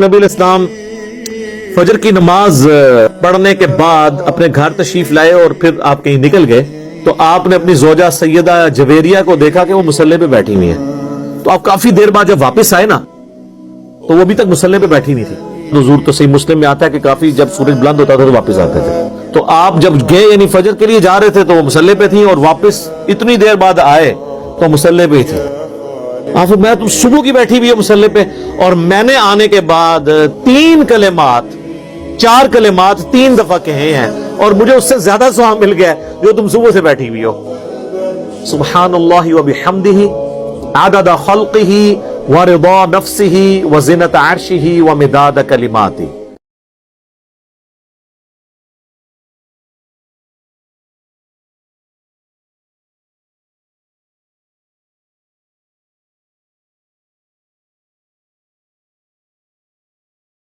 نبی علیہ السلام فجر کی نماز پڑھنے کے بعد اپنے گھر تشریف لائے اور پھر آپ کہیں نکل گئے تو آپ نے اپنی زوجہ سیدہ جویریہ کو دیکھا کہ وہ مصلی پہ بیٹھی ہوئی ہیں. تو آپ کافی دیر بعد جب واپس آئے نا تو وہ ابھی تک مصلی پہ بیٹھی نہیں تھی. حضور تو صحیح مسلم میں آتا ہے کہ کافی جب سورج بلند ہوتا تھا تو واپس آتے تھے. تو آپ جب گئے یعنی فجر کے لیے جا رہے تھے تو وہ مصلی پہ تھیں اور واپس اتنی دیر بعد آئے تو مصلی پہ ہی تھی. آپ میں تم صبح کی بیٹھی ہوئی ہے مصلی پہ اور میں نے آنے کے بعد 3 کلمات 4 کلمات 3 دفعہ کہے ہیں اور مجھے اس سے زیادہ ثواب مل گیا جو تم صبح سے بیٹھی ہوئی ہو. سبحان اللہ و بحمدہ عدد خلقہ ورضا نفسہ وزنۃ عرشہ ومداد کلماتہ.